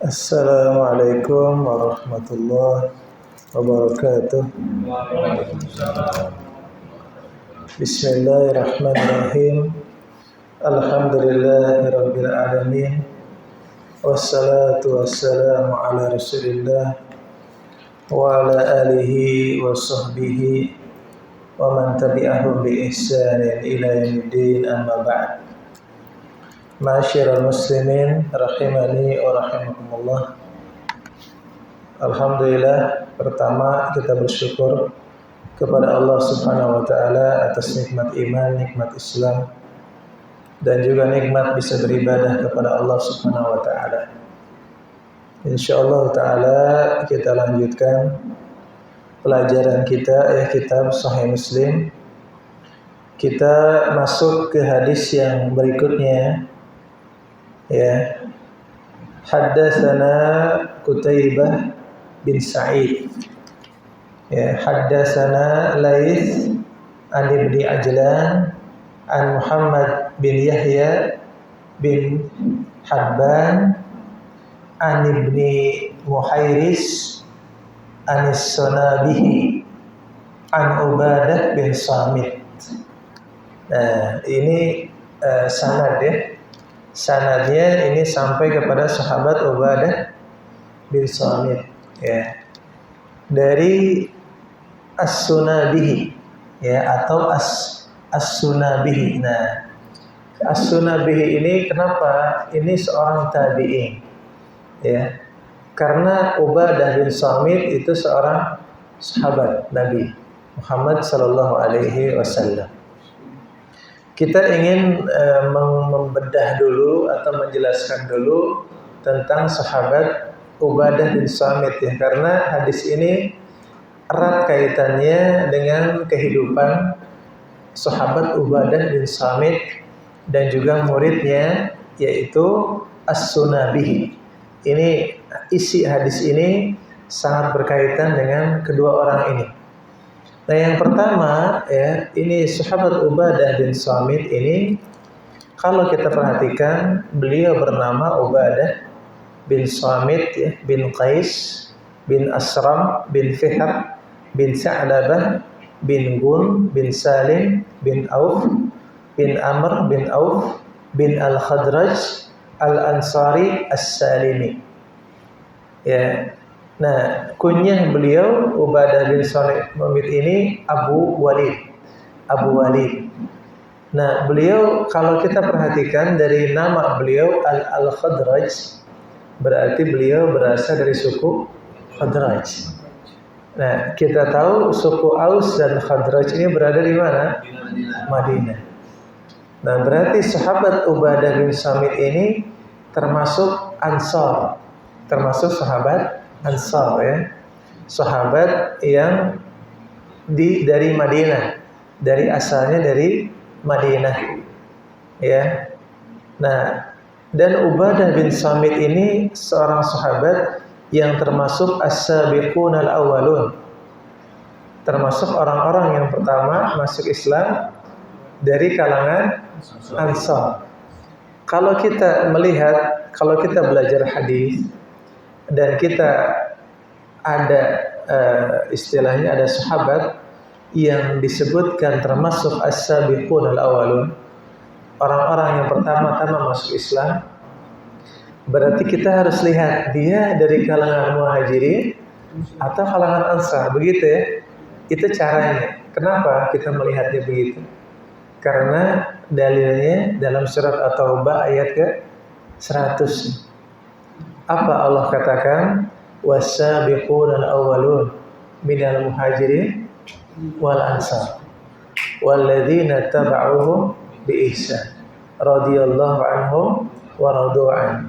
Assalamualaikum warahmatullahi wabarakatuh. Bismillahirrahmanirrahim. Alhamdulillahirabbil alamin. Wassalatu wassalamu ala Rasulillah wa ala alihi wa sahbihi wa man tabi'ahum bi ihsanin ila yaumiddin, amma ba'd. Ma'asyiral muslimin rahimani wa rahimakumullah. Alhamdulillah, pertama kita bersyukur kepada Allah Subhanahu wa taala atas nikmat iman, nikmat Islam, dan juga nikmat bisa beribadah kepada Allah Subhanahu wa taala. Insyaallah taala kita lanjutkan pelajaran kita kitab Sahih Muslim. Kita masuk ke hadis yang berikutnya. Haddatsana Qutaibah bin Sa'id. Haddatsana Laits an Ibni Ajlan an Muhammad bin Yahya bin Habban an Ibni Muhairis an As-Sunabihi an Ubadah bin Samit. Nah, ini sanad ya. Sanadnya ini sampai kepada sahabat Ubadah bin Samit dari As-Sunabihi atau As-Sunabihi. Nah, As-Sunabihi ini kenapa? Ini seorang tabi'in karena Ubadah bin Samit itu seorang sahabat Nabi Muhammad sallallahu alaihi wasallam. Kita ingin membedah dulu atau menjelaskan dulu tentang sahabat Ubadah bin Samit karena hadis ini erat kaitannya dengan kehidupan sahabat Ubadah bin Samit dan juga muridnya yaitu As-Sunabihi. Ini isi hadis ini sangat berkaitan dengan kedua orang ini. Nah, yang pertama ini sahabat Ubadah bin Samit ini, kalau kita perhatikan beliau bernama Ubadah bin Samit bin Qais bin Asram bin Fihr bin Sa'labah bin Gun bin Salim bin Auf bin Amr bin Auf bin Al-Khadraj Al-Ansari As-Salimi. Nah, kunyah beliau Ubadah bin Samit ini Abu Walid. Nah, beliau kalau kita perhatikan dari nama beliau Al-Khadraj, berarti beliau berasal dari suku Khadraj. Nah, kita tahu suku Aus dan Khadraj ini berada di mana? Madinah. Nah, berarti sahabat Ubadah bin Samit ini termasuk Ansar, termasuk sahabat Ansar sahabat yang dari Madinah, dari asalnya dari Madinah Nah, dan Ubadah bin Samit ini seorang sahabat yang termasuk as-sabiqun al-awwalun, termasuk orang-orang yang pertama masuk Islam dari kalangan Ansar. Kalau kita melihat, kalau kita belajar hadis dan kita ada istilahnya ada sahabat yang disebutkan termasuk as-sabiqun al-awwalun, orang-orang yang pertama-tama masuk Islam, berarti kita harus lihat dia dari kalangan muhajirin atau kalangan ansar, begitu Itu caranya. Kenapa kita melihatnya begitu? Karena dalilnya dalam surat At-Taubah ayat ke-100. Apa Allah katakan? Was-sabiqun al-awwalun minal muhajirin wal ansar walladzina taba'uhum bi ihsan radhiyallahu anhum wa radu an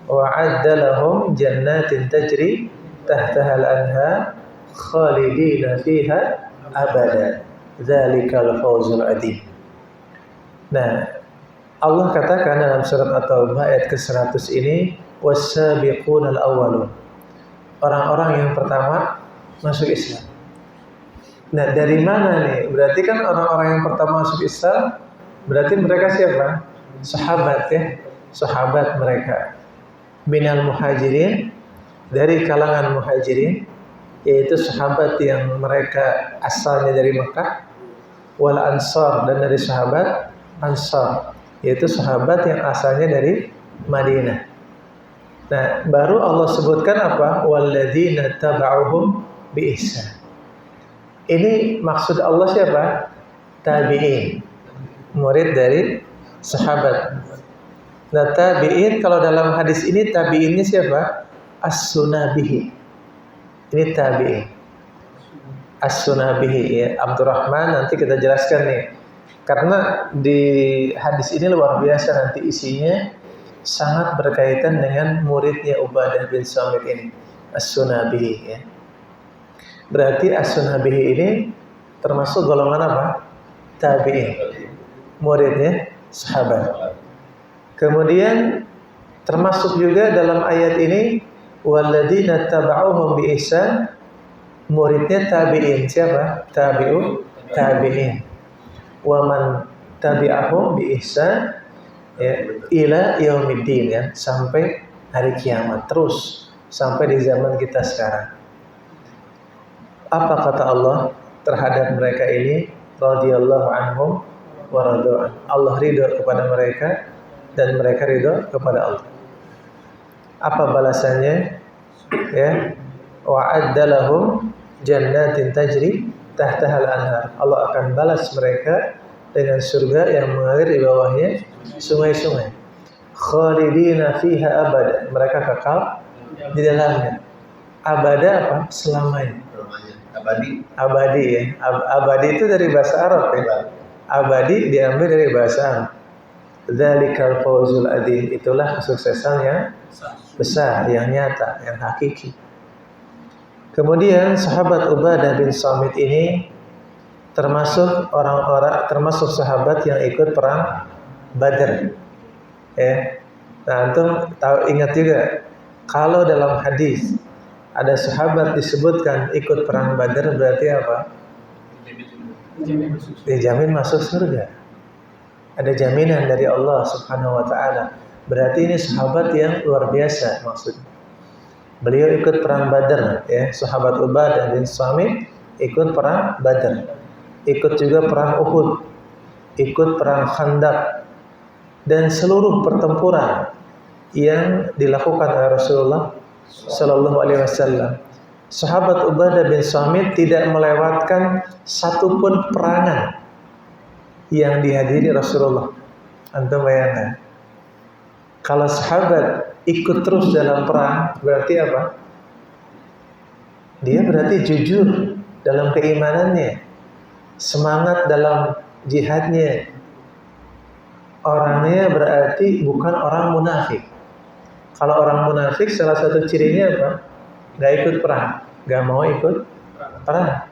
wa 'adda lahum jannatin tajri tahtaha al-anhar khalidina fiha abada dzalikal fawzul 'adzim. Nah, Allah katakan dalam surat At-Taubah ayat ke-100 ini was-sabiqun al-awwalun, orang-orang yang pertama masuk Islam. Nah, dari mana nih? Berarti kan orang-orang yang pertama masuk Islam, berarti mereka siapa? Sahabat Sahabat mereka. minal muhajirin, dari kalangan muhajirin, yaitu sahabat yang mereka asalnya dari Mekah, wal ansar, dan dari sahabat ansar, yaitu sahabat yang asalnya dari Madinah. Nah, baru Allah sebutkan apa? Walladzina taba'uhum bi ihsan. Ini maksud Allah siapa? Tabi'in, murid dari sahabat. Nah, tabi'in, kalau dalam hadis ini tabi'innya siapa? As-Sunabihi. Ini tabi'in. As-Sunabihi, ya. Abdurrahman, nanti kita jelaskan nih. Karena di hadis ini luar biasa, nanti isinya sangat berkaitan dengan muridnya Ubadah bin Samit ini, As-Sunabihi, ya. Berarti As-Sunabihi ini termasuk golongan apa? Tabi'in. Muridnya sahabat. Kemudian termasuk juga dalam ayat ini walladzina taba'uhum bi ihsan, muridnya tabi'in. Siapa? Tabi'in. Wa man tabi'ahum bi ihsan, ya, ila yaumiddin, ya, sampai hari kiamat, terus sampai di zaman kita sekarang. Apa kata Allah terhadap mereka ini? Radhiyallahu anhum wa radu an. Allah ridho kepada mereka dan mereka ridho kepada Allah. Apa balasannya? Ya, wa'adda lahum jannatin tajri tahtahal anhar. Allah akan balas mereka dengan surga yang mengalir di bawahnya sungai-sungai. Khalidina fiha abada. Mereka kekal di dalamnya. Abada apa? Selamanya. Abadi, ya. Abadi itu dari bahasa Arab, ya. Abadi diambil dari bahasa Arab. Dzalikal fawzul adzim. Itulah kesuksesan yang besar, yang nyata, yang hakiki. Kemudian sahabat Ubadah bin Samit ini termasuk termasuk sahabat yang ikut perang Badar. Ya. Nah, antum tahu, ingat juga kalau dalam hadis ada sahabat disebutkan ikut perang Badar, berarti apa? Dijamin masuk surga. Ada jaminan dari Allah Subhanahu wa taala. Berarti ini sahabat yang luar biasa maksudnya. Beliau ikut perang Badar, ya. Sahabat Ubadah bin Samit ikut perang Badar. Ikut juga perang Uhud. Ikut perang Khandaq dan seluruh pertempuran yang dilakukan oleh Rasulullah sallallahu alaihi wasallam. Sahabat Ubadah bin Samit tidak melewatkan satupun perangan yang dihadiri Rasulullah. Antum bayangkan, kalau sahabat ikut terus dalam perang, berarti apa? Dia berarti jujur dalam keimanannya, semangat dalam jihadnya. Orangnya berarti bukan orang munafik. Kalau orang munafik salah satu cirinya apa? Gak ikut perang, gak mau ikut perang.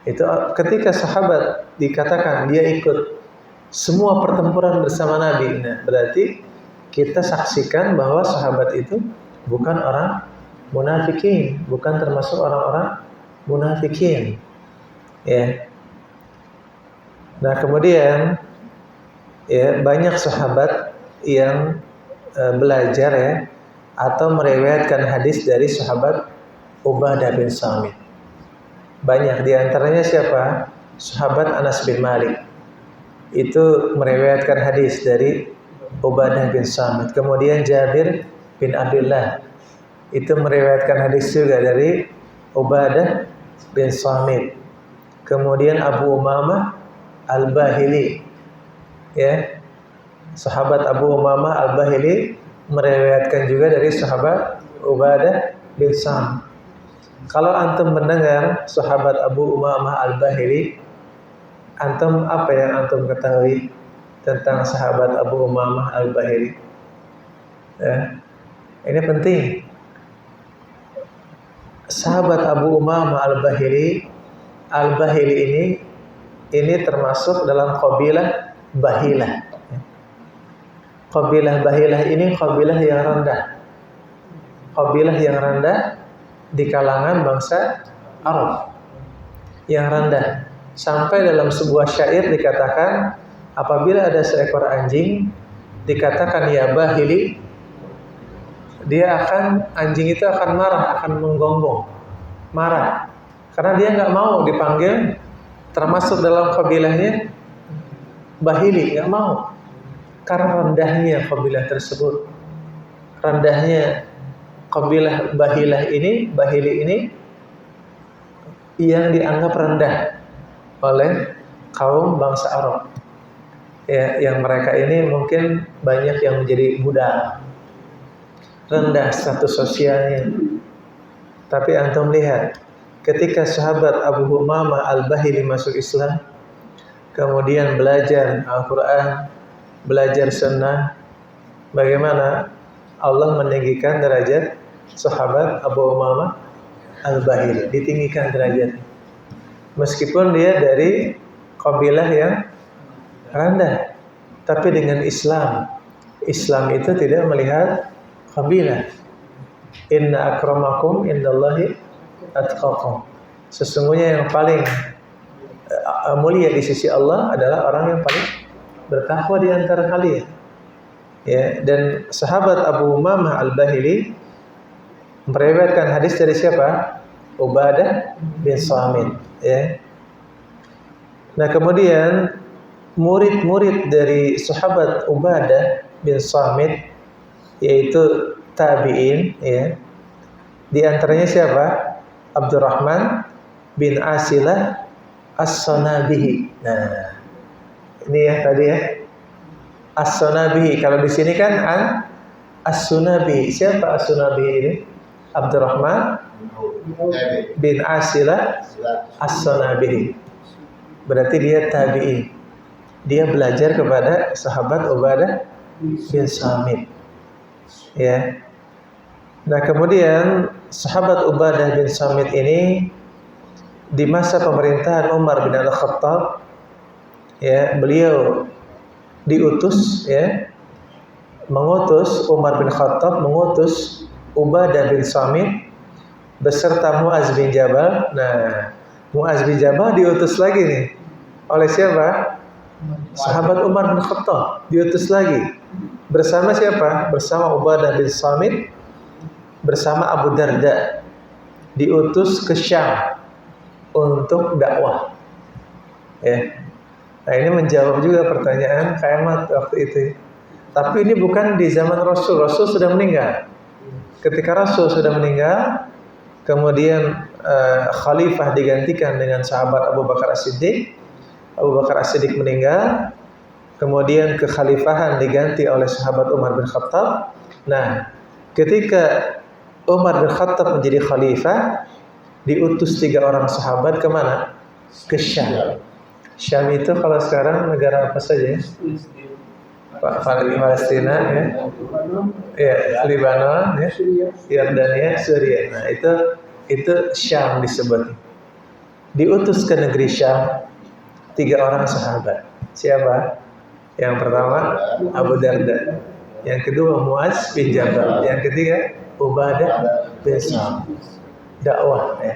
Itu ketika sahabat dikatakan dia ikut semua pertempuran bersama Nabi. Nah, berarti kita saksikan bahwa sahabat itu bukan orang munafikin, bukan termasuk orang-orang munafikin. Ya. Nah, kemudian ya, banyak sahabat yang belajar, ya, atau meriwayatkan hadis dari sahabat Ubadah bin Samit. Banyak, diantaranya siapa? Sahabat Anas bin Malik. Itu meriwayatkan hadis dari Ubadah bin Samit. Kemudian Jabir bin Abdullah itu meriwayatkan hadis juga dari Ubadah bin Samit. Kemudian Abu Umamah Al-Bahili, ya, sahabat Abu Umamah Al-Bahili meriwayatkan juga dari sahabat Ubadah bin Samit. Kalau antum mendengar sahabat Abu Umamah Al-Bahili, antum apa yang antum ketahui tentang sahabat Abu Umamah Al-Bahili? Ya, ini penting. Sahabat Abu Umamah Al-Bahili ini termasuk dalam qabilah Bahilah. Qabilah Bahilah ini qabilah yang rendah. Qabilah yang rendah di kalangan bangsa Arab. Yang rendah. Sampai dalam sebuah syair dikatakan, apabila ada seekor anjing dikatakan ya Bahili, anjing itu akan marah, akan menggonggong, marah, karena dia nggak mau dipanggil termasuk dalam kabilahnya Bahili, nggak mau, karena rendahnya kabilah tersebut, rendahnya kabilah Bahili ini yang dianggap rendah oleh kaum bangsa Arab. Ya, yang mereka ini mungkin banyak yang menjadi budak, rendah status sosialnya. Tapi antum lihat, ketika sahabat Abu Umamah Al-Bahili masuk Islam, kemudian belajar Al-Quran, belajar sunnah, bagaimana Allah meninggikan derajat sahabat Abu Umamah Al-Bahili, ditinggikan derajat. Meskipun dia dari kabilah yang rendah, tapi dengan Islam itu tidak melihat kabilah. Inna akramakum indallahi atqakum. Sesungguhnya yang paling mulia di sisi Allah adalah orang yang paling bertakwa di antara kalian. Ya, dan sahabat Abu Umamah Al-Bahili meriwayatkan hadis dari siapa? Ubadah bin Samit. Ya. Nah, kemudian murid-murid dari sahabat Ubadah bin Samit, yaitu tabi'in, ya. Di antaranya siapa? Abdurrahman bin Asilah As-Sanabihi. Nah, ini ya tadi ya. As-Sunabihi. Kalau di sini kan As-Sunabihi. Siapa As-Sunabihi ini? Abdurrahman bin Asilah As-Sunabihi. Berarti dia tabi'in. Dia belajar kepada sahabat Ubadah bin Samit. Ya. Nah, kemudian sahabat Ubadah bin Samit ini di masa pemerintahan Umar bin Al-Khattab, ya, beliau diutus, ya, mengutus Umar bin Khattab mengutus Ubadah bin Samit beserta Muaz bin Jabal. Nah, Muaz bin Jabal diutus lagi nih oleh siapa? Sahabat Umar bin Khattab, diutus lagi bersama siapa? Bersama Ubadah bin Samit, bersama Abu Darda, diutus ke Syam untuk dakwah. Ya. Nah, ini menjawab juga pertanyaan kiamat waktu itu. Tapi ini bukan di zaman Rasul. Rasul sudah meninggal. Ketika Rasul sudah meninggal, kemudian khalifah digantikan dengan sahabat Abu Bakar As-Siddiq. Abu Bakar As-Siddiq meninggal, kemudian kekhalifahan diganti oleh sahabat Umar bin Khattab. Nah, ketika Umar bin Khattab menjadi khalifah, diutus 3 orang sahabat kemana? Ke Syam. Syam itu kalau sekarang negara apa saja? Palestina, ya, ya, Lebanon, ya, Yordania, Syria. Nah, itu Syam disebut. Diutus ke negeri Syam 3 orang sahabat. Siapa? Yang pertama Abu Darda, yang kedua Muaz bin Jabal, yang ketiga Ubadah bin Samit. Dakwah, ya.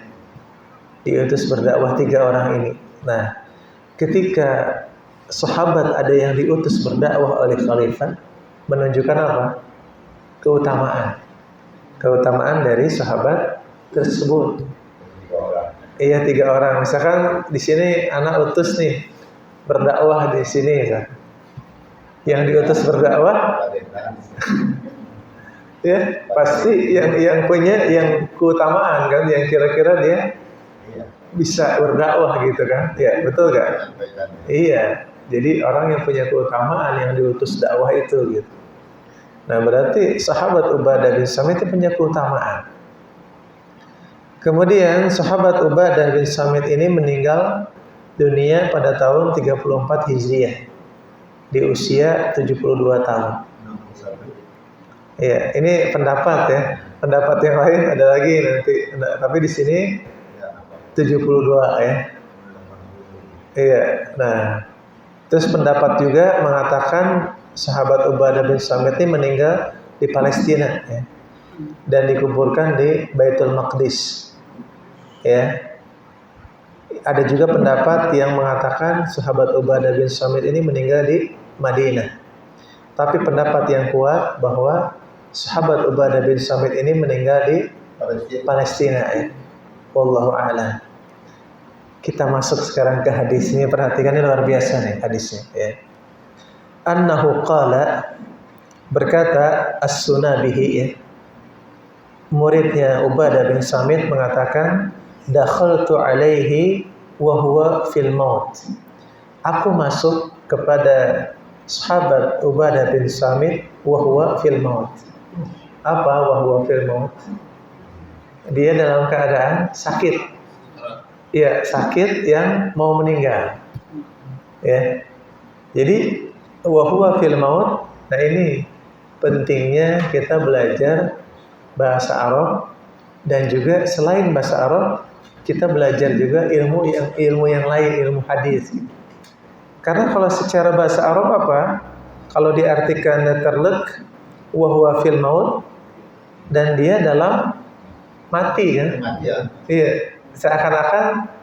Diutus berdakwah 3 orang ini. Nah, ketika sahabat ada yang diutus berdakwah oleh khalifah, menunjukkan apa? Keutamaan dari sahabat tersebut. Iya, 3 orang. Misalkan di sini anak utus nih berdakwah di sini, misalkan. Yang diutus berdakwah, ya pasti yang punya yang keutamaan kan, yang kira-kira dia bisa berdakwah gitu kan? Ya, betul kan? Iya. Jadi orang yang punya keutamaan yang diutus dakwah itu gitu. Nah, berarti sahabat Ubadah bin Samit itu punya keutamaan. Kemudian sahabat Ubadah bin Samit ini meninggal dunia pada tahun 34 Hijriah di usia 72 tahun. Ya, ini pendapat ya. Pendapat yang lain ada lagi nanti. Tapi di sini 72 ya. Iya. Nah, terus pendapat juga mengatakan sahabat Ubadah bin Samit ini meninggal di Palestina, ya, dan dikuburkan di Baitul Maqdis. Ya, ada juga pendapat yang mengatakan sahabat Ubadah bin Samit ini meninggal di Madinah. Tapi pendapat yang kuat bahwa sahabat Ubadah bin Samit ini meninggal di Palestina ya. Wallahu a'lam. Kita masuk sekarang ke hadis ini, perhatikan ini luar biasa nih hadisnya ya. Annahu qala, berkata As-Sunabihi ya, muridnya Ubadah bin Samit mengatakan, dakhaltu alaihi wa huwa fil maut. Aku masuk kepada sahabat Ubadah bin Samit wa huwa fil maut. Apa wa huwa fil maut? Dia dalam keadaan sakit. Ya, sakit yang mau meninggal. Ya. Jadi wa huwa fil maut. Nah, ini pentingnya kita belajar bahasa Arab, dan juga selain bahasa Arab kita belajar juga ilmu yang lain, ilmu hadis. Karena kalau secara bahasa Arab apa? Kalau diartikan terlek wa huwa fil maut, dan dia dalam mati kan? Iya. Seakan-akan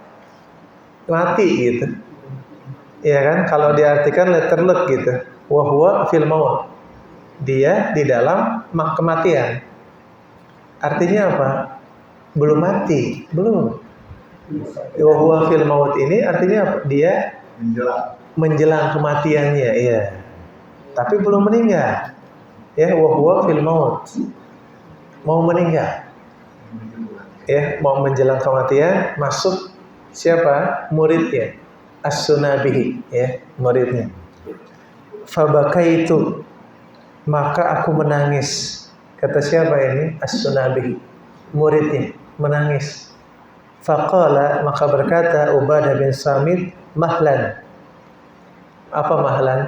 mati gitu. Iya kan? Kalau diartikan letterlek gitu. Wa huwa fil maut. Dia di dalam kematian. Artinya apa? Belum mati, belum. Wa huwa fil maut ini artinya apa? Dia menjelang kematiannya, iya. Tapi belum meninggal. Ya, wa huwa fil maut. Mau meninggal. Ya, mau menjelang kematian, masuk siapa? Muridnya, As-Sunabihi, ya, muridnya. Fabakaitu, maka aku menangis. Kata siapa ini? As-Sunabihi, muridnya, menangis. Faqala, maka berkata Ubadah bin Samit, mahlan. Apa mahlan?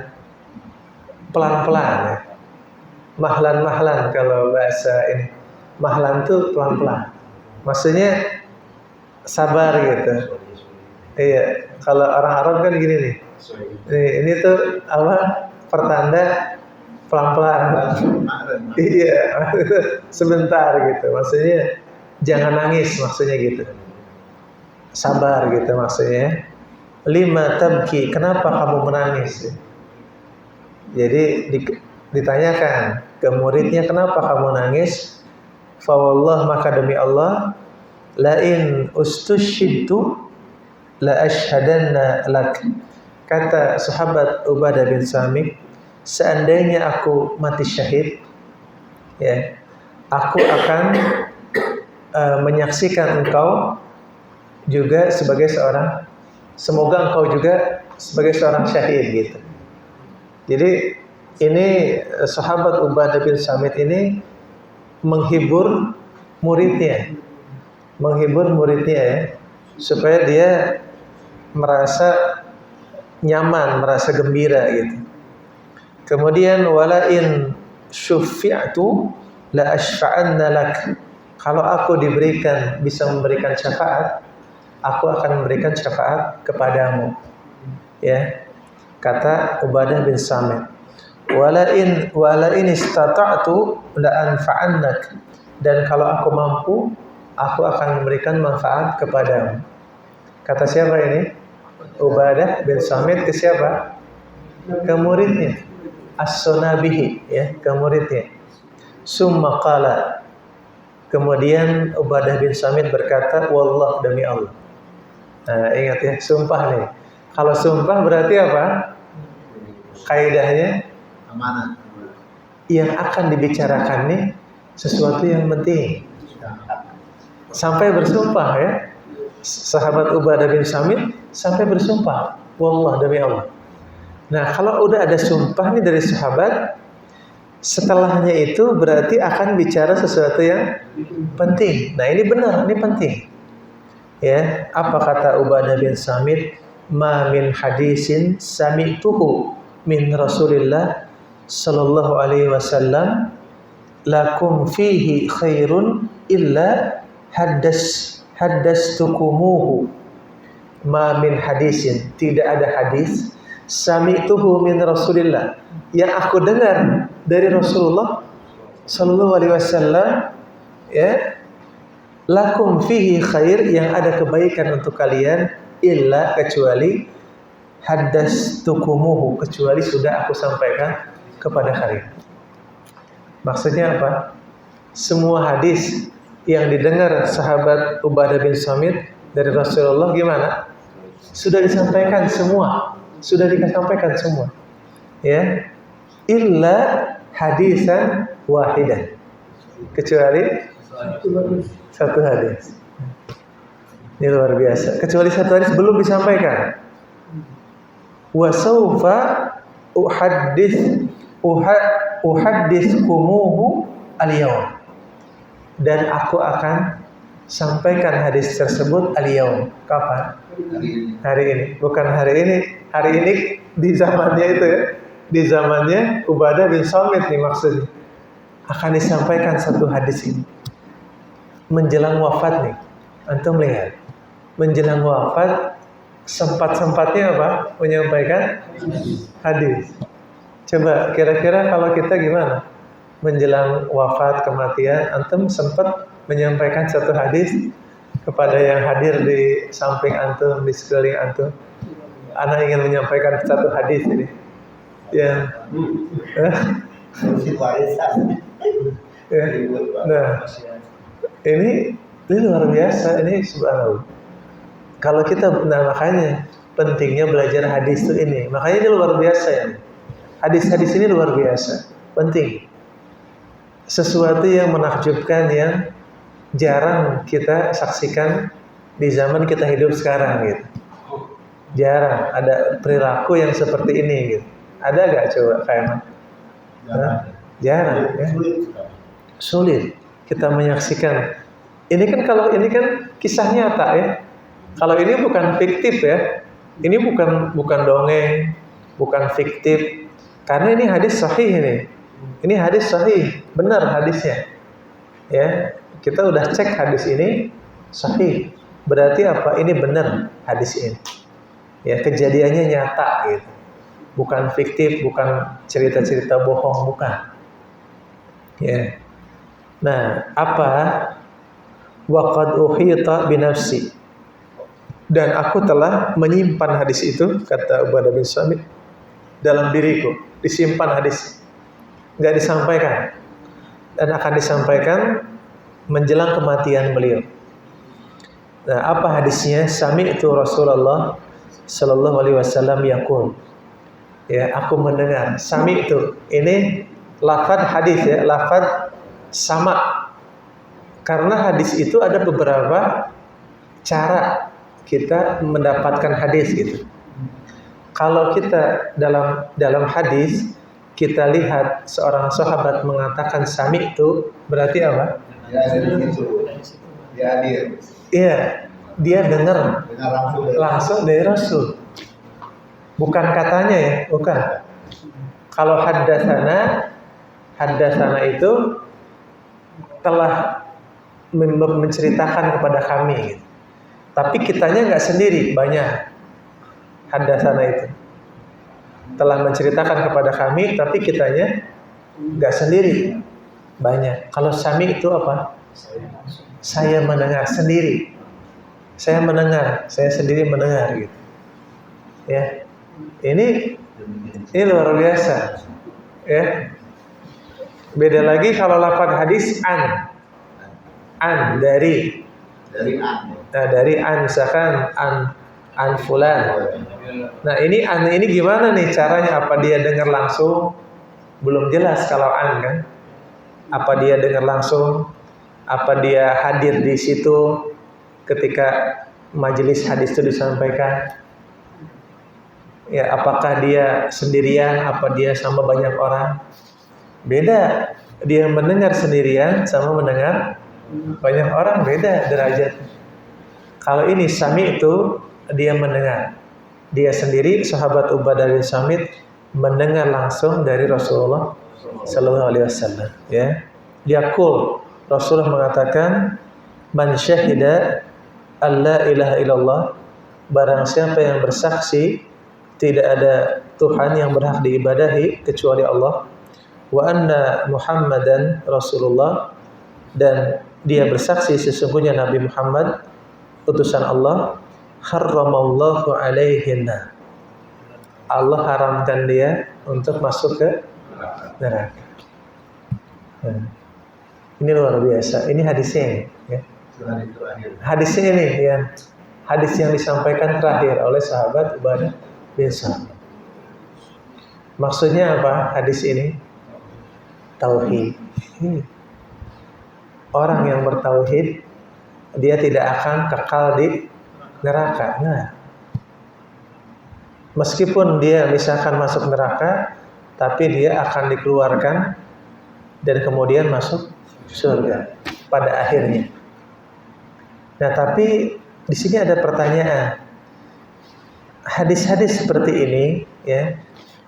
Pelan-pelan ya. Mahlan kalau bahasa ini. Mahlan itu pelan-pelan. Maksudnya sabar gitu. Iya, kalau orang Arab kan gini nih. Ini tuh apa? Pertanda pelan-pelan. Iya, sebentar gitu. Maksudnya jangan nangis, maksudnya gitu. Sabar gitu maksudnya. Lima tabki, kenapa kamu menangis? Jadi ditanyakan ke muridnya, kenapa kamu nangis? Fa wallah, maka demi Allah, la in ustushidtu la ashhadanna lak. Kata sahabat Ubadah bin Samit, seandainya aku mati syahid, ya, aku akan menyaksikan engkau juga sebagai seorang, semoga engkau juga sebagai seorang syahid gitu. Jadi ini sahabat Ubadah bin Samit ini menghibur muridnya ya, supaya dia merasa nyaman, merasa gembira gitu. Kemudian wala in syufi'tu la ashfa'anna lak. Kalau aku diberikan, bisa memberikan syafaat, aku akan memberikan syafaat kepadamu. Ya. Kata Ubadah bin Samit. Wala in istata'tu la anfa'annak. Dan kalau aku mampu, aku akan memberikan manfaat kepadamu. Kata siapa ini? Ubadah bin Samit ke siapa? Ke muridnya, As-Sunabihi, ya, ke muridnya. Summa qala. Kemudian Ubadah bin Samit berkata, wallah, demi Allah. Nah, ingat ya, sumpah nih. Kalau sumpah berarti apa? Kaidahnya amanah. Yang akan dibicarakan nih sesuatu yang penting. Sampai bersumpah ya. Sahabat Ubadah bin Samit sampai bersumpah, wallah, demi Allah. Nah, kalau udah ada sumpah nih dari sahabat, setelahnya itu berarti akan bicara sesuatu yang penting. Nah, ini benar, ini penting. Ya, apa kata Ubadah bin Samit? Ma min hadisin sami'tuhu min Rasulillah sallallahu alaihi wasallam lakum fihi khairun illa haddastukumuhu. Ma min hadisin, tidak ada hadis sami'tuhu min Rasulillah, yang aku dengar dari Rasulullah sallallahu alaihi wasallam, ya, lakum fihi khair, yang ada kebaikan untuk kalian, illa, kecuali haddastukumuhu, kecuali sudah aku sampaikan kepada kalian. Maksudnya apa? Semua hadis yang didengar sahabat Ubadah bin Samit dari Rasulullah gimana? Sudah disampaikan semua. Sudah disampaikan semua. Ya. Illa hadisan wahidan. Kecuali satu hadis. Ini luar biasa. Kecuali satu hadis belum disampaikan. Wa sawfa uhaddithkumuhu al-yawm. Dan aku akan sampaikan hadis tersebut al-yawm. Kapan? Hari ini. Bukan hari ini. Hari ini di zamannya itu ya. Di zamannya Ubadah bin Samit nih maksudnya. Akan disampaikan satu hadis ini. Menjelang wafat nih. Antum lihat. Menjelang wafat sempat-sempatnya apa? Menyampaikan hadis. Coba kira-kira kalau kita gimana? Menjelang wafat kematian, antum sempat menyampaikan satu hadis kepada yang hadir di samping antum, di sekeliling antum. Ana ingin menyampaikan satu hadis ini. Ya. Nah, ini luar biasa, ini subhanallah. Kalau kita, nah makanya pentingnya belajar hadis itu ini. Makanya ini luar biasa ya. Hadis-hadis ini luar biasa, penting. Sesuatu yang menakjubkan yang jarang kita saksikan di zaman kita hidup sekarang gitu. Jarang ada perilaku yang seperti ini gitu. Ada gak coba kayak jarang ya. Sulit kita menyaksikan. Ini kan kalau ini kan kisah nyata ya. Kalau ini bukan fiktif ya. Ini bukan dongeng, bukan fiktif. Karena ini hadis sahih ini. Ini hadis sahih, benar hadisnya. Ya, kita udah cek hadis ini sahih. Berarti apa? Ini benar hadis ini. Ya, kejadiannya nyata gitu. Bukan fiktif, bukan cerita-cerita bohong, bukan. Ya. Nah, apa? Waqad uhita binafsi. Dan aku telah menyimpan hadis itu, kata Ubadah bin Samit, dalam diriku. Disimpan hadis, nggak disampaikan, dan akan disampaikan menjelang kematian beliau. Nah, apa hadisnya? Sami'tu Rasulullah sallallahu alaihi wasallam yaqul. Ya, aku mendengar. Sami'tu ini lafaz hadis ya, lafaz sama. Karena hadis itu ada beberapa cara kita mendapatkan hadis gitu. Kalau kita dalam hadis kita lihat seorang sahabat mengatakan sami itu berarti apa? Dia hadir. Iya, dia dengar langsung dari Rasul. Bukan katanya ya, bukan. Kalau haddatsana itu telah menceritakan kepada kami. Tapi kitanya nggak sendiri, banyak. Haddatsana itu telah menceritakan kepada kami, tapi kitanya nggak sendiri, banyak. Kalau sami itu apa? Saya mendengar sendiri. Saya mendengar, saya sendiri mendengar gitu. Ya, ini luar biasa. Ya, beda lagi kalau lafaz hadis an dari misalkan an fulan. Nah, ini gimana nih caranya? Apa dia dengar langsung? Belum jelas kalau an kan. Apa dia dengar langsung? Apa dia hadir di situ ketika majelis hadis itu disampaikan? Ya, apakah dia sendirian? Apa dia sama banyak orang? Beda. Dia mendengar sendirian sama mendengar banyak orang, beda derajat. Kalau ini sami itu dia mendengar. Dia sendiri sahabat Ubadah bin Samit mendengar langsung dari Rasulullah sallallahu alaihi wasallam, ya. Yaqul, Rasulullah mengatakan, "Man syahida alla ilaha illallah," barang siapa yang bersaksi tidak ada Tuhan yang berhak diibadahi kecuali Allah, wa anna Muhammadan Rasulullah, dan dia bersaksi sesungguhnya Nabi Muhammad utusan Allah, harramallahu alaihinna, Allah haramkan dia untuk masuk ke neraka. Nah, ini luar biasa. Ini hadisnya ini, ya. Hadisnya ini ya. Hadis yang disampaikan terakhir oleh sahabat Ubadah bin Samit. Maksudnya apa hadis ini? Tauhid. Orang yang bertauhid dia tidak akan kekal di neraka. Nah, meskipun dia misalkan masuk neraka, tapi dia akan dikeluarkan dan kemudian masuk surga pada akhirnya. Nah, tapi di sini ada pertanyaan. Hadis-hadis seperti ini, ya,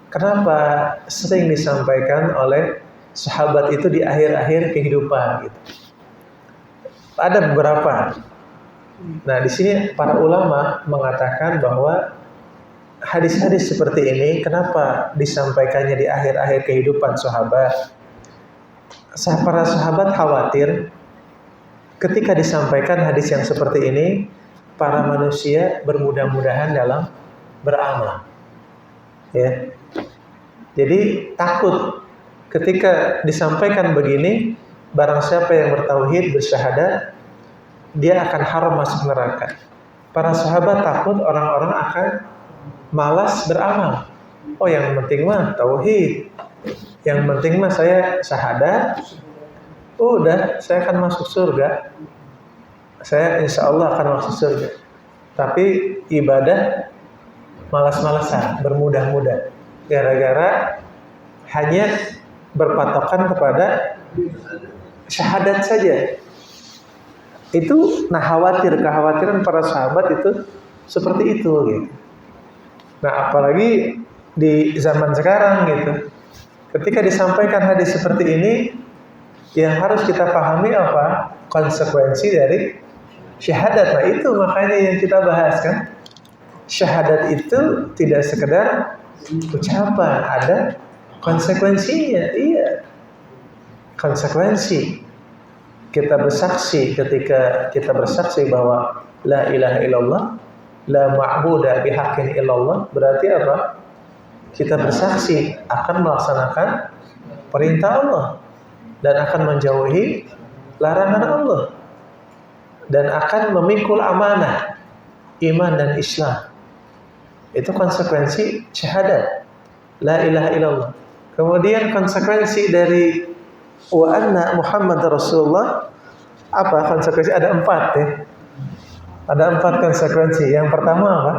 kenapa sering disampaikan oleh sahabat itu di akhir-akhir kehidupan? Gitu. Ada beberapa. Nah, di sini para ulama mengatakan bahwa hadis-hadis seperti ini kenapa disampaikannya di akhir-akhir kehidupan sahabat? Para sahabat khawatir ketika disampaikan hadis yang seperti ini, para manusia bermudah-mudahan dalam beramal. Ya. Jadi takut ketika disampaikan begini, barang siapa yang bertauhid, bersyahadat, dia akan haram masuk neraka. Para sahabat takut orang-orang akan malas beramal. Oh, yang penting mah tauhid. Yang penting mah saya syahadat. Udah, saya akan masuk surga. Saya insya Allah akan masuk surga. Tapi ibadah malas-malasan, bermudah-mudah. Gara-gara hanya berpatokan kepada syahadat saja. Itu kekhawatiran para sahabat itu seperti itu gitu. Nah, apalagi di zaman sekarang gitu. Ketika disampaikan hadis seperti ini, yang harus kita pahami apa? Konsekuensi dari syahadat. Nah, itu makanya yang kita bahas kan. Syahadat itu tidak sekedar ucapan, ada konsekuensinya. Iya. Konsekuensi. Kita bersaksi ketika kita bersaksi bahwa la ilaha illallah, la ma'budu bihaqqin illallah, berarti apa? Kita bersaksi akan melaksanakan perintah Allah dan akan menjauhi larangan Allah dan akan memikul amanah iman dan Islam. Itu konsekuensi syahadat la ilaha illallah. Kemudian konsekuensi dari wa anna Muhammad Rasulullah, apa konsekuensi? Ada 4 ya. Ada 4 konsekuensi. Yang pertama apa?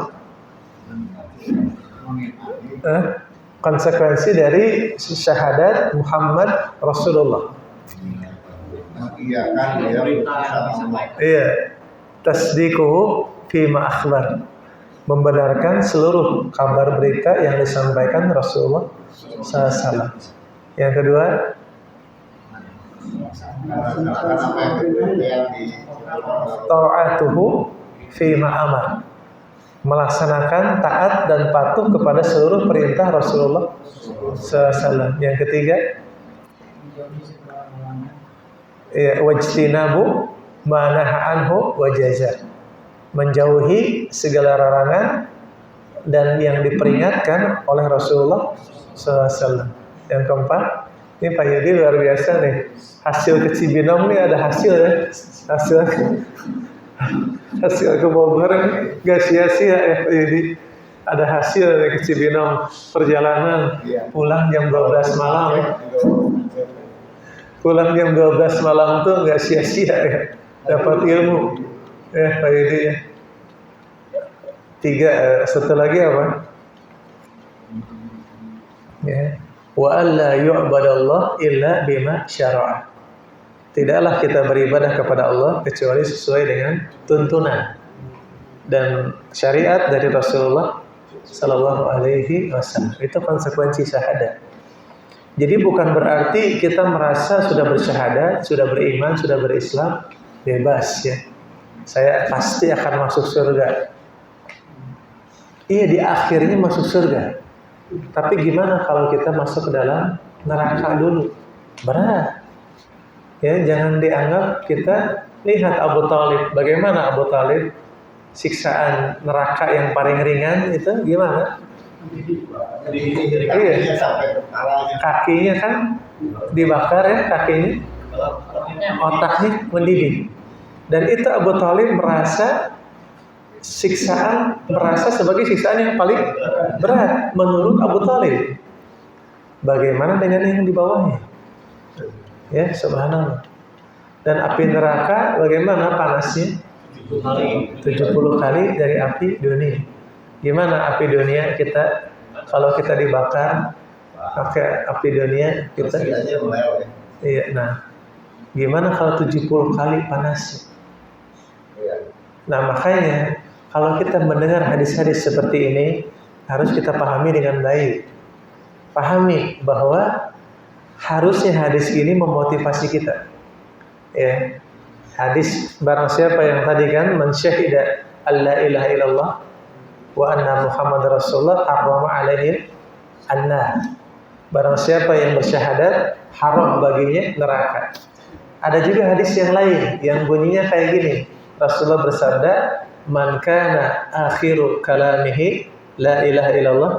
Konsekuensi dari syahadat Muhammad Rasulullah. Iya. Tasdiquhu fima akhbar. Membenarkan seluruh kabar berita yang disampaikan Rasulullah SAW. Yang kedua, ta'atuhu fima amar. Melaksanakan taat dan patuh kepada seluruh perintah Rasulullah SAW. Yang ketiga, wajtinabu ma naha anhu wa jaza. Menjauhi segala larangan dan yang diperingatkan oleh Rasulullah SAW. Yang keempat, ini Pak Yudi luar biasa nih. Hasil ke Cibinong nih ada hasil ya. Hasil ke Bogor gak sia-sia ya Pak Yudi. Ada hasil ke Cibinong, perjalanan pulang jam 12 malam ya. Pulang jam 12 malam tuh gak sia-sia ya. Dapat ilmu. Pak Yudi ya. 3, satu lagi apa? Ya. Wa alla yu'badallah illa bima syara'a. Tidaklah kita beribadah kepada Allah kecuali sesuai dengan tuntunan dan syariat dari Rasulullah sallallahu alaihi wasallam. Itu konsekuensi syahadat. Jadi bukan berarti kita merasa sudah bersyahadat, sudah beriman, sudah berislam, bebas ya. Saya pasti akan masuk surga. Iya, di akhirnya masuk surga. Tapi gimana kalau kita masuk ke dalam neraka dulu? Berat. Ya, jangan dianggap kita lihat Abu Thalib. Bagaimana Abu Thalib? Siksaan neraka yang paling ringan itu gimana? Iya, kakinya kan dibakar ya, kakinya, otaknya mendidih. Dan itu Abu Thalib merasa sebagai siksaan yang paling berat menurut Abu Thalib. Bagaimana dengan yang di bawahnya? Ya, subhanallah. Dan api neraka bagaimana panasnya? 70 kali dari api dunia. Gimana api dunia kita kalau kita dibakar pakai api dunia kita? Iya, nah. Gimana kalau 70 kali panasnya? Nah, makanya kalau kita mendengar hadis-hadis seperti ini harus kita pahami dengan baik. Pahami bahwa harusnya hadis ini memotivasi kita. Ya. Hadis barang siapa yang tadi kan man syahida alla ilaha illallah wa anna muhammadar rasulullah harrama alaihi annar. Barang siapa yang bersyahadat haram baginya neraka. Ada juga hadis yang lain yang bunyinya kayak gini. Rasulullah bersabda, "Man kana akhiru kalamihi la ilaha illallah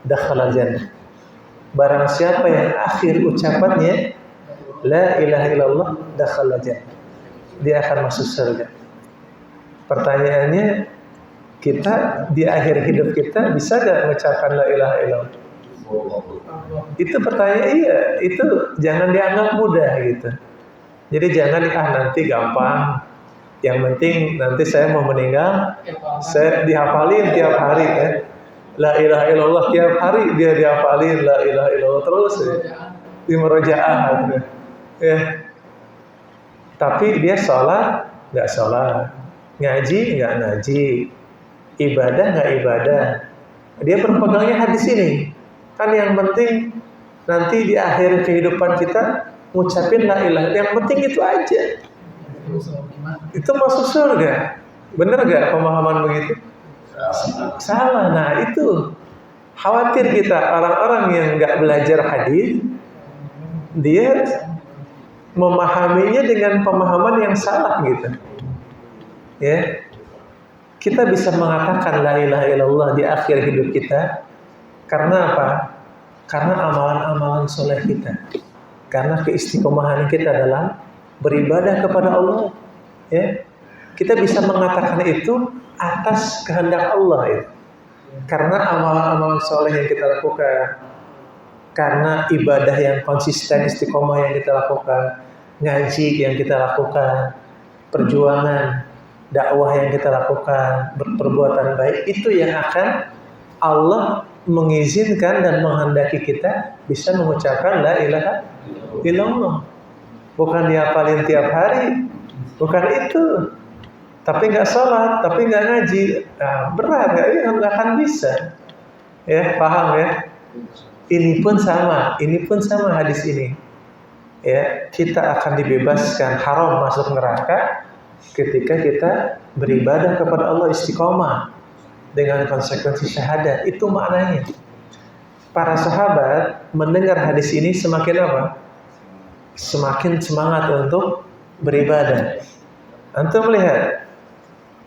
dakhala jannah." Barang siapa yang akhir ucapannya la ilaha illallah dakhala jannah, dia akan masuk surga. Pertanyaannya, kita di akhir hidup kita bisa gak mengucapkan la ilaha illallah? Itu pertanyaan, iya, itu jangan dianggap mudah gitu. Jadi jangan nanti gampang. Yang penting nanti saya mau meninggal, saya dihafalin tiap hari kan. La ilaha illallah tiap hari dia dihafalin la ilaha illallah terus ya. Di murojaah ya. Tapi dia sholat nggak sholat, ngaji nggak ngaji, ibadah nggak ibadah. Dia berpegangnya hadis ini. Kan yang penting nanti di akhir kehidupan kita ngucapin la ilaha. Yang penting itu aja. Itu masuk surga. Bener gak pemahaman begitu? Salah. Nah itu khawatir kita orang-orang yang gak belajar hadis, dia memahaminya dengan pemahaman yang salah gitu. Ya, kita bisa mengatakan la ilaha illallah di akhir hidup kita karena apa? Karena amalan-amalan soleh kita, karena keistiqomahan kita dalam beribadah kepada Allah, ya. Kita bisa mengatakan itu atas kehendak Allah ya. Karena amalan-amalan soleh yang kita lakukan, karena ibadah yang konsisten istiqomah yang kita lakukan, ngaji yang kita lakukan, perjuangan dakwah yang kita lakukan, perbuatan baik, itu yang akan Allah mengizinkan dan menghendaki kita bisa mengucapkan la ilaha illallah. Bukan dihafalin tiap hari, bukan itu. Tapi nggak sholat, tapi nggak ngaji, nah, berat nggak akan bisa. Ya, paham ya? Ini pun sama hadis ini. Ya, kita akan dibebaskan haram masuk neraka ketika kita beribadah kepada Allah istiqomah dengan konsekuensi syahadat. Itu maknanya. Para sahabat mendengar hadis ini semakin apa? Semakin semangat untuk beribadah. Antum melihat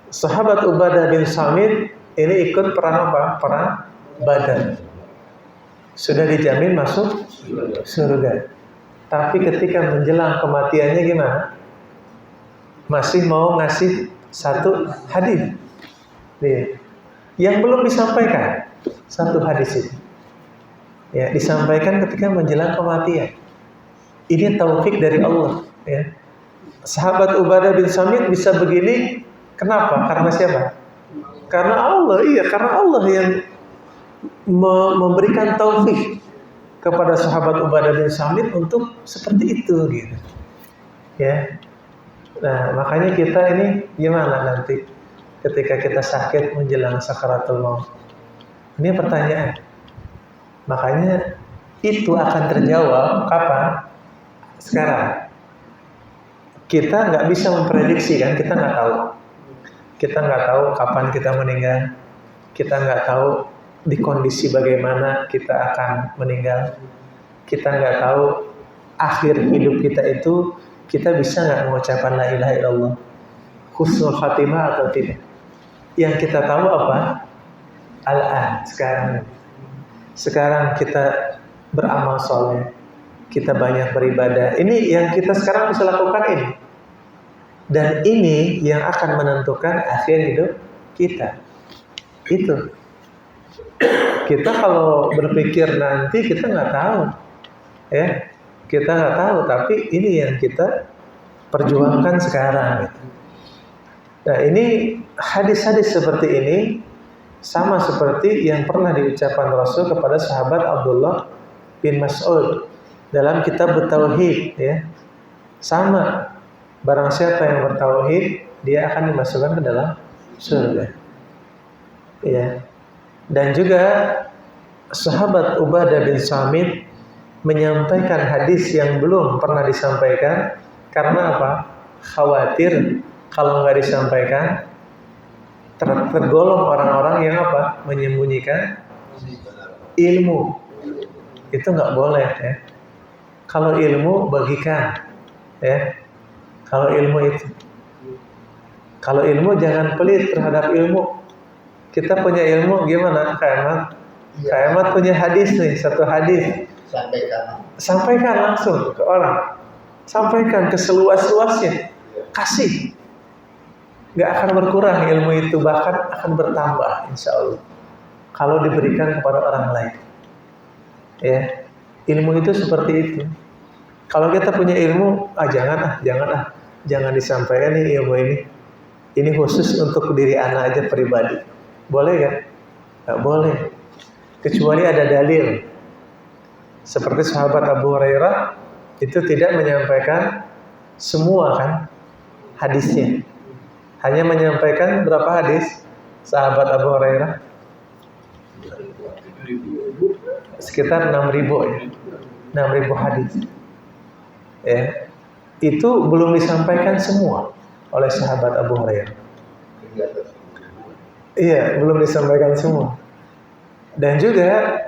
sahabat Ubadah bin Samit ini ikut perang apa? Perang Badar. Sudah dijamin masuk surga. Tapi ketika menjelang kematiannya gimana? Masih mau ngasih satu hadis. Nih, yang belum disampaikan satu hadis itu. Ya, disampaikan ketika menjelang kematian. Ini taufik dari Allah, ya. Sahabat Ubadah bin Samit bisa begini, kenapa? Karena siapa? Karena Allah, iya, karena Allah yang memberikan taufik kepada sahabat Ubadah bin Samit untuk seperti itu, gitu. Ya. Nah, makanya kita ini gimana nanti ketika kita sakit menjelang sakaratul maut? Ini pertanyaan. Makanya itu akan terjawab kapan? Sekarang. Kita nggak bisa memprediksi kan, kita nggak tahu. Kita nggak tahu kapan kita meninggal. Kita nggak tahu di kondisi bagaimana kita akan meninggal. Kita nggak tahu akhir hidup kita itu kita bisa nggak mengucapkan la ilaha illallah, husnul khatimah atau tidak. Yang kita tahu apa? Al-an, sekarang. sekarang kita beramal soleh, kita banyak beribadah. Ini yang kita sekarang bisa lakukan ini. Dan ini yang akan menentukan akhir hidup kita. Itu. Kita kalau berpikir nanti kita nggak tahu, ya. Kita nggak tahu, tapi ini yang kita perjuangkan sekarang. Gitu. Nah, ini hadis-hadis seperti ini sama seperti yang pernah diucapkan Rasul kepada sahabat Abdullah bin Mas'ud dalam kitab Tauhid, ya. Sama. Barang siapa yang bertauhid, dia akan dimasukkan ke dalam surga. Ya. Dan juga sahabat Ubadah bin Samit menyampaikan hadis yang belum pernah disampaikan karena apa? Khawatir kalau nggak disampaikan tergolong orang-orang yang apa? Menyembunyikan ilmu. Itu nggak boleh, ya. Kalau ilmu bagikan, ya. Kalau ilmu jangan pelit terhadap ilmu. Kita punya ilmu gimana? Kak Ahmad punya hadis nih, satu hadis. Sampaikan langsung ke orang. Sampaikan ke seluas-luasnya. Kasih. Gak akan berkurang ilmu itu, bahkan akan bertambah insya Allah. Kalau diberikan kepada orang lain. Ya, ilmu itu seperti itu. Kalau kita punya ilmu, jangan disampaikan nih ilmu ini. Ini khusus untuk diri anak aja pribadi. Boleh kan? Nggak boleh. Kecuali ada dalil. Seperti sahabat Abu Hurairah itu tidak menyampaikan semua kan hadisnya. Hanya menyampaikan berapa hadis sahabat Abu Hurairah? Sekitar 6.000 ya. 6.000 hadis. Ya. Itu belum disampaikan semua oleh sahabat Abu Hurairah. Iya, belum disampaikan semua. Dan juga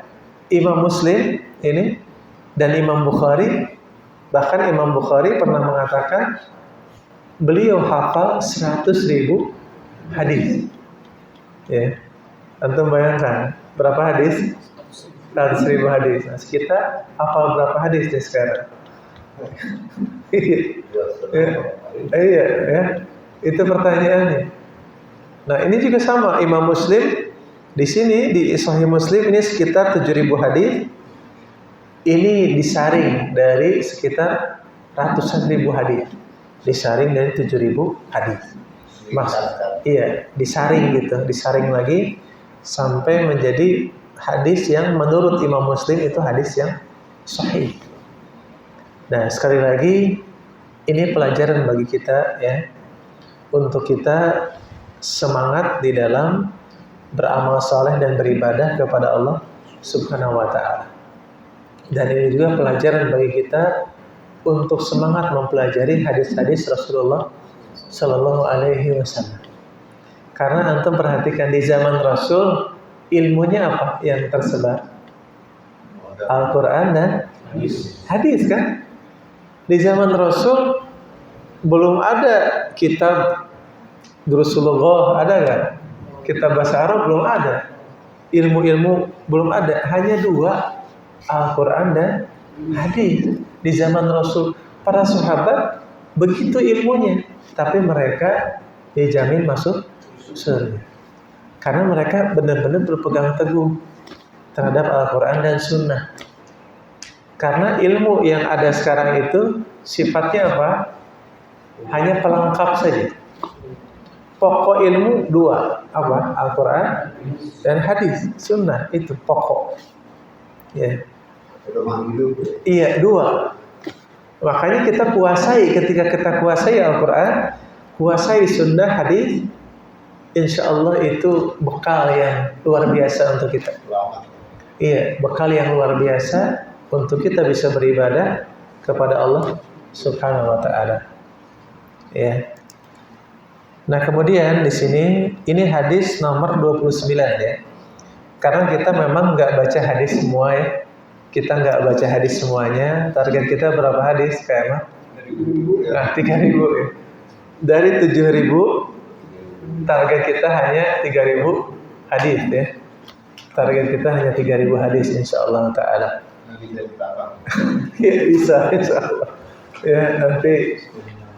Imam Muslim ini dan Imam Bukhari, bahkan Imam Bukhari pernah mengatakan beliau hafal 100.000 hadis. Ya. Antum bayangkan berapa hadis? 100.000 hadis. Nah, kita hafal berapa hadis nih sekarang? Iya, ya. Itu pertanyaannya. Nah, ini juga sama Imam Muslim di sini di Sahih Muslim ini sekitar 7.000 hadis. Ini disaring dari sekitar ratusan ribu hadis. Disaring dari 7.000 hadis. Iya, disaring gitu, disaring lagi sampai menjadi hadis yang menurut Imam Muslim itu hadis yang sahih. Nah, sekali lagi ini pelajaran bagi kita, ya, untuk kita semangat di dalam beramal saleh dan beribadah kepada Allah Subhanahu wa taala. Dan ini juga pelajaran bagi kita untuk semangat mempelajari hadis-hadis Rasulullah Sallallahu Alaihi Wasallam. Karena antum perhatikan di zaman Rasul ilmunya apa yang tersebar? Al-Quran dan hadis kan? Di zaman Rasul belum ada kitab Rasulullah, ada nggak? Kitab bahasa Arab belum ada. Ilmu-ilmu belum ada. Hanya 2, Al-Quran dan hadis. Di zaman Rasul, para sahabat begitu ilmunya, tapi mereka dijamin masuk surga. Karena mereka benar-benar berpegang teguh terhadap Al-Quran dan Sunnah. Karena ilmu yang ada sekarang itu sifatnya apa? Hanya pelengkap saja. Pokok ilmu 2, apa? Al-Quran dan hadis, Sunnah, itu pokok. Ya. Iya, 2. Makanya kita kuasai, ketika kita kuasai Al-Quran, kuasai Sunnah, hadis, insya Allah itu bekal yang luar biasa untuk kita. Iya, bekal yang luar biasa untuk kita bisa beribadah kepada Allah Subhanahu wa taala. Ya. Nah, kemudian di sini ini hadis nomor 29 ya. Karena kita memang nggak baca hadis semua ya. Kita nggak baca hadis semuanya. Target kita berapa hadis kayak 3.000 ya. Dari 7.000 target kita hanya 3.000 hadis ya. Target kita hanya 3.000 hadis insyaallah taala. Ya bisa insyaallah. Ya nanti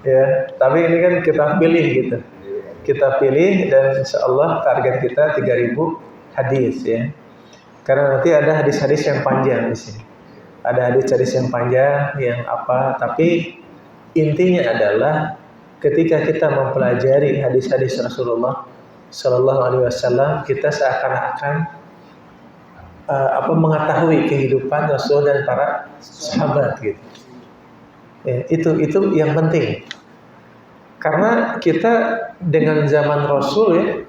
ya, tapi ini kan kita pilih gitu. Kita pilih dan insyaallah target kita 3.000 hadis ya. Karena nanti ada hadis-hadis yang panjang di sini. Ada hadis-hadis yang panjang yang apa, tapi intinya adalah ketika kita mempelajari hadis-hadis Rasulullah Sallallahu Alaihi Wasallam, kita seakan-akan mengetahui kehidupan Rasul dan para sahabat gitu. Ya, itu yang penting. Karena kita dengan zaman Rasul ya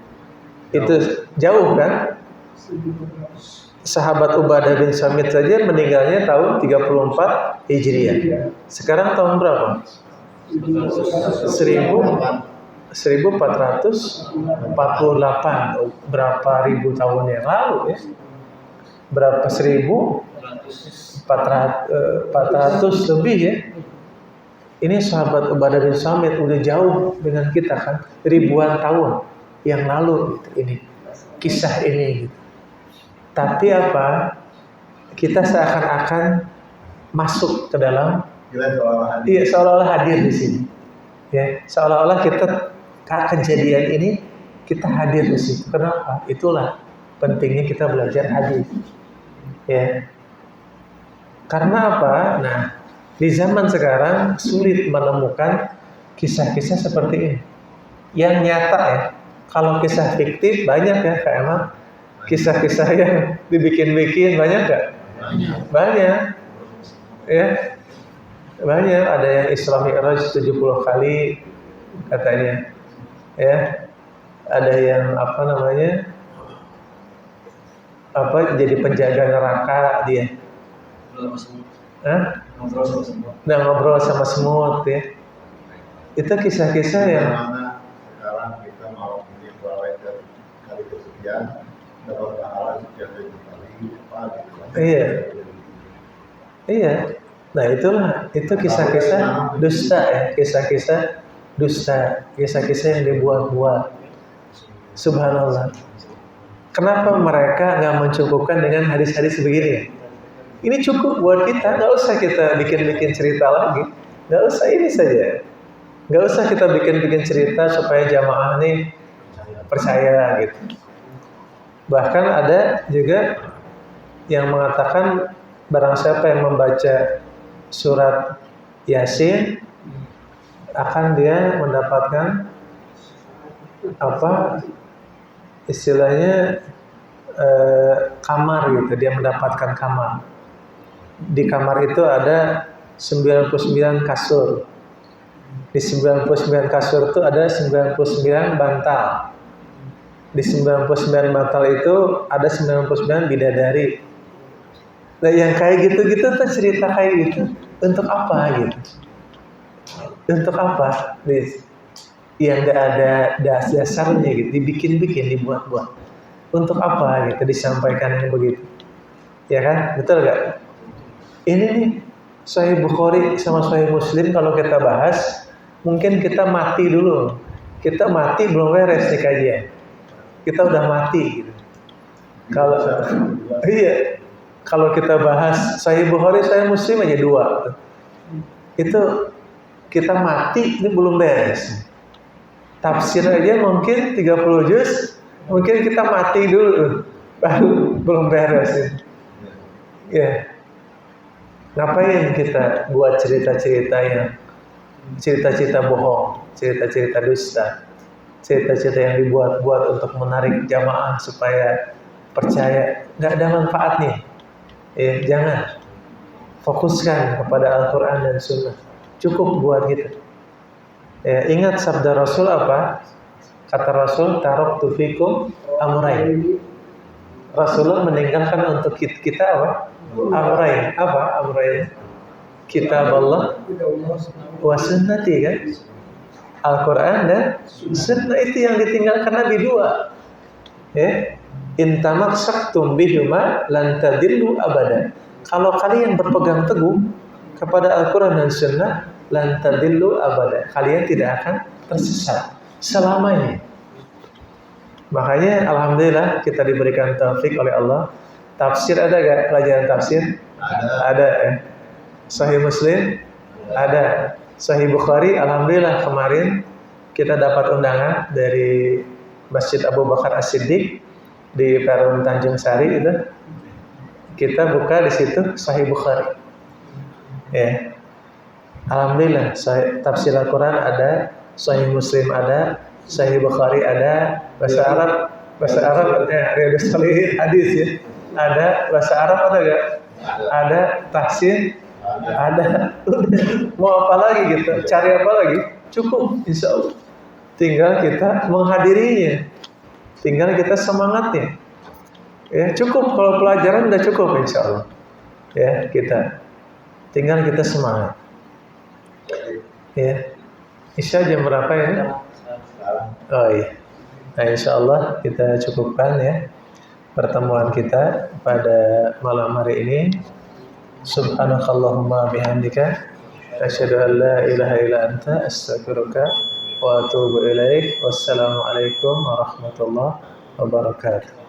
itu jauh kan. Sahabat Ubadah bin Samit saja meninggalnya tahun 34 Hijriah. Sekarang tahun berapa? 1448. Berapa ribu tahun yang lalu ya? Berapa 1400 lebih ya? Ini sahabat Ubadah bin Samit udah jauh dengan kita kan, ribuan tahun yang lalu gitu, ini kisah ini gitu. Tapi apa? Kita seakan-akan masuk ke dalam, iya seolah-olah hadir di sini. Ya, seolah-olah kita kejadian ini kita hadir di situ. Kenapa? Itulah pentingnya kita belajar hadis. Ya. Karena apa? Nah, di zaman sekarang sulit menemukan kisah-kisah seperti ini. Yang nyata ya. Kalau kisah fiktif banyak ya, kayak emang kisah-kisah yang dibikin-bikin banyak nggak? Banyak. Ya. Banyak. Ada yang Isra Mi'raj 70 kali katanya. Ya. Ada yang jadi penjaga neraka dia. Nah, ngobrol sama semut ya. Itu kisah-kisah yang sekarang kita mau menyesuaikan kali kesekian dapat pahala sekian ribu kali. Iya. Nah itu kisah-kisah dusta ya, kisah-kisah dusta, kisah-kisah yang dibuat-buat. Subhanallah. Kenapa mereka nggak mencukupkan dengan hadis-hadis begini ya? Ini cukup buat kita, nggak usah kita bikin-bikin cerita lagi, nggak usah ini saja, nggak usah kita bikin-bikin cerita supaya jamaah nih percaya gitu. Bahkan ada juga yang mengatakan barang siapa yang membaca surat Yasin akan dia mendapatkan istilahnya kamar gitu, dia mendapatkan kamar. Di kamar itu ada 99 kasur. Di 99 kasur itu ada 99 bantal. Di 99 bantal itu ada 99 bidadari. Nah yang kayak gitu-gitu tuh cerita kayak gitu. Untuk apa gitu? Untuk apa? Yang gak ada dasarnya gitu. Dibikin-bikin, dibuat-buat. Untuk apa gitu disampaikan yang begitu? Ya kan? Betul gak? Ini nih Sahih Bukhari sama Sahih Muslim kalau kita bahas, mungkin kita mati dulu. Kita mati belum beres nih kajian. Kita udah mati gitu. Kalau kita bahas Sahih Bukhari, Sahih Muslim aja 2. Itu kita mati ini belum beres. Tafsir aja mungkin 30 juz, mungkin kita mati dulu baru belum beres. Ya. Ngapain kita buat cerita-cerita yang cerita-cerita bohong, cerita-cerita dusta, cerita-cerita yang dibuat-buat untuk menarik jamaah supaya percaya? Nggak ada manfaatnya. Ya, jangan. Fokuskan kepada Al-Quran dan Sunnah. Cukup buat kita. Ya, ingat sabda Rasul apa? Kata Rasul, taraktu fikum amrayn. Rasulullah meninggalkan untuk kita apa? Amrayn. Apa amrayn? Kitab Allah wa sunnati kan? Al-Quran dan Sunnah itu yang ditinggalkan Nabi 2. Ya. In tamassaktum bihuma lan tadillu abada. Kalau kalian berpegang teguh kepada Al-Quran dan Sunnah, lan tadillu abada. Kalian tidak akan tersesat selamanya. Makanya alhamdulillah kita diberikan taufik oleh Allah. Tafsir ada gak pelajaran tafsir? Ada. Sahih Muslim? Ada. Sahih Bukhari, alhamdulillah kemarin kita dapat undangan dari Masjid Abu Bakar As-Siddiq di Perum Tanjung Sari itu. Kita buka di situ Sahih Bukhari. Ya. Alhamdulillah, tafsir Al-Quran ada, Sahih Muslim ada, Sahih Bukhari ada, bahasa Arab Riyadhus Shalihin hadis ya. Ada bahasa Arab ada gak? Ada tafsir, ada. Mau apa lagi gitu? Cari apa lagi? Cukup, insya Allah. Tinggal kita menghadirinya, tinggal kita semangatnya. Ya cukup, kalau pelajaran udah cukup insya Allah. Ya kita, tinggal kita semangat. Ya, Isya jam berapa ini? Oh iya. Nah insya Allah kita cukupkan ya pertemuan kita pada malam hari ini. Subhanakallahumma bihamdika asyhadu an la ilaha illa anta astaghfiruka wa atubu ilaik. Wassalamualaikum warahmatullahi wabarakatuh.